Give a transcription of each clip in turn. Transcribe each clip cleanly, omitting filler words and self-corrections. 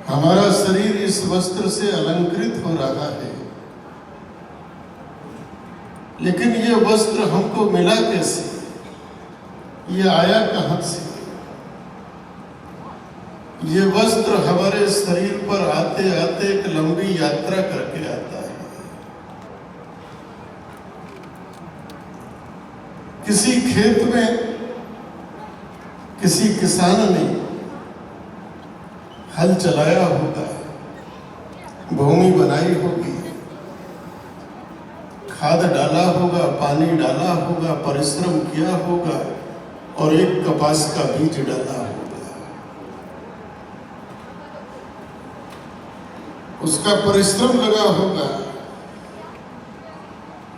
हमारा शरीर इस वस्त्र से अलंकृत हो रहा है, लेकिन ये वस्त्र हमको मिला कैसे? ये आया कहां से? ये वस्त्र हमारे शरीर पर आते आते एक लंबी यात्रा करके आता है। किसी खेत में किसी किसान ने हल चलाया होगा, भूमि बनाई होगी, खाद डाला होगा, पानी डाला होगा, परिश्रम किया होगा और एक कपास का बीज डाला होगा। उसका परिश्रम लगा होगा,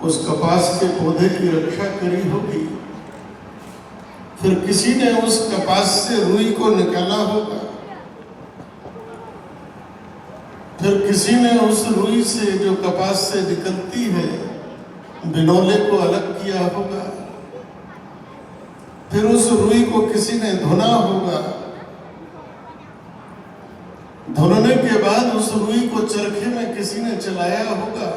उस कपास के पौधे की रक्षा करी होगी, फिर किसी ने उस कपास से रुई को निकाला होगा, फिर किसी ने उस रुई से जो कपास से निकलती है बिनौले को अलग किया होगा, फिर उस रुई को किसी ने धुना होगा, धुनने के बाद उस रुई को चरखे में किसी ने चलाया होगा,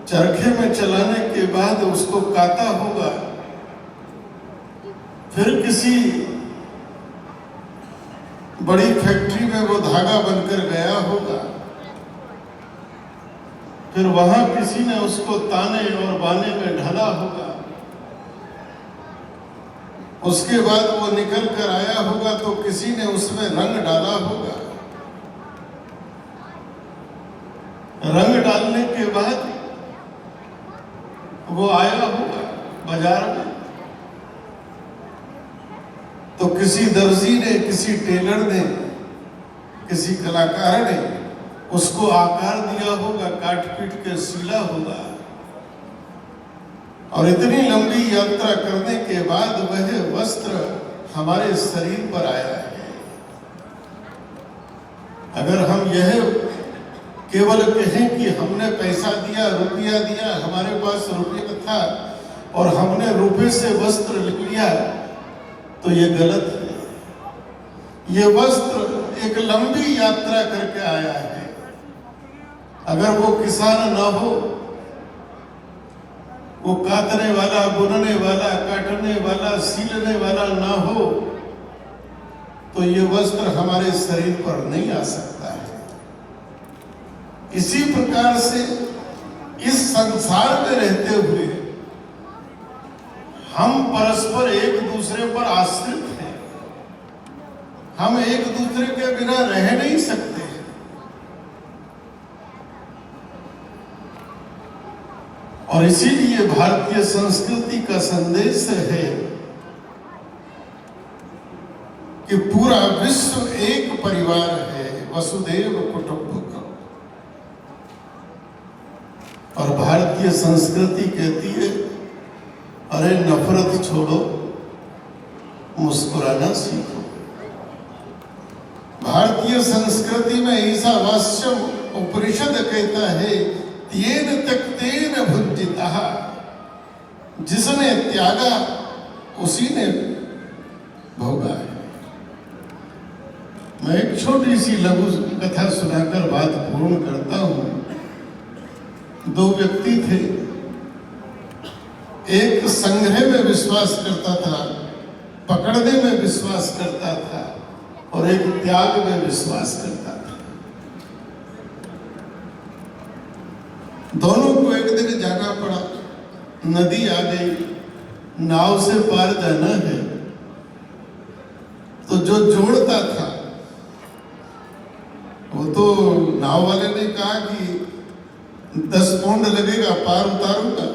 चरखे में चलाने के बाद उसको काता होगा, फिर किसी बड़ी फैक्ट्री में वो धागा बनकर गया होगा, फिर वहां किसी ने उसको ताने और बाने में ढाला होगा, उसके बाद वो निकल कर आया होगा तो किसी ने उसमें रंग डाला होगा, रंग डालने के बाद वो आया होगा बाजार में, तो किसी दर्जी ने, किसी टेलर ने, किसी कलाकार ने उसको आकार दिया होगा, काट पीट के सिला होगा, और इतनी लंबी यात्रा करने के बाद वह वस्त्र हमारे शरीर पर आया है। अगर हम यह केवल कहें कि हमने पैसा दिया, रुपया दिया, हमारे पास रुपया था और हमने रुपये से वस्त्र लिया, तो ये गलत है। ये वस्त्र एक लंबी यात्रा करके आया है। अगर वो किसान ना हो, वो काटने वाला, बुनने वाला, काटने वाला, सीलने वाला ना हो, तो ये वस्त्र हमारे शरीर पर नहीं आ सकता है। इसी प्रकार से इस संसार में रहते हुए हम परस्पर एक दूसरे पर आश्रित हैं। हम एक दूसरे के बिना रह नहीं सकते। और इसीलिए भारतीय संस्कृति का संदेश है कि पूरा विश्व एक परिवार है, वसुधैव कुटुंबकम। और भारतीय संस्कृति कहती है, अरे नफरत छोड़ो, मुस्कुराना सीखो। भारतीय संस्कृति में ईशावास्यम उपनिषद कहता है, तेन त्यक्तेन भुंजितः, जिसने त्यागा उसी ने भोगा है। मैं एक छोटी सी लघु कथा सुनाकर बात पूर्ण करता हूं। दो व्यक्ति थे, एक संग्रह में विश्वास करता था, पकड़ने में विश्वास करता था, और एक त्याग में विश्वास करता था। दोनों को एक दिन जाना पड़ा, नदी आ गई, नाव से पार जाना है। तो जो जोड़ता था, वो तो नाव वाले ने कहा कि 10 पौंड लगेगा, पार उतारूंगा।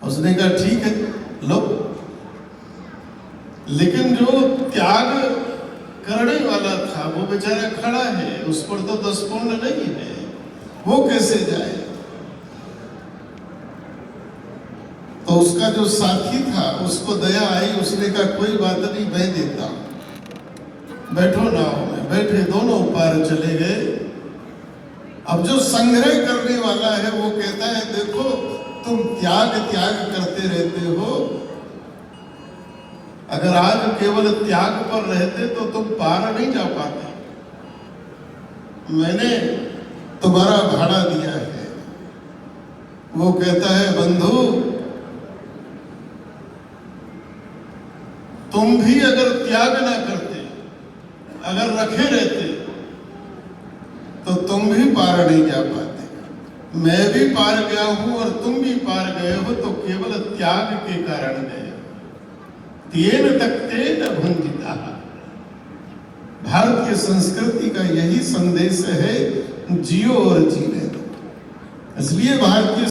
उसने कहा ठीक है, लो। लेकिन जो त्याग करने वाला था, वो बेचारा खड़ा है, उस पर तो 10 पौंड नहीं है, वो कैसे जाए? तो उसका जो साथी था, उसको दया आई, उसने कहा कोई बात नहीं, मैं देता हूं, बैठो नाव में। बैठे, दोनों पार चले गए। अब जो संग्रह करने वाला है वो कहता है, देखो तुम त्याग करते रहते हो, अगर आज केवल त्याग पर रहते तो तुम पार नहीं जा पाते। मैंने तुम्हारा भाड़ा दिया है। वो कहता है बंधु, तुम भी अगर त्याग ना करते, अगर रखे रहते, तो तुम भी पार नहीं जा पाते। मैं भी पार गया हूं और तुम भी पार गए हो, तो केवल त्याग के कारण गए। तेन तकते न भंजिता। भारतीय संस्कृति का यही संदेश है, जियो और जीने दो। इसलिए भारतीय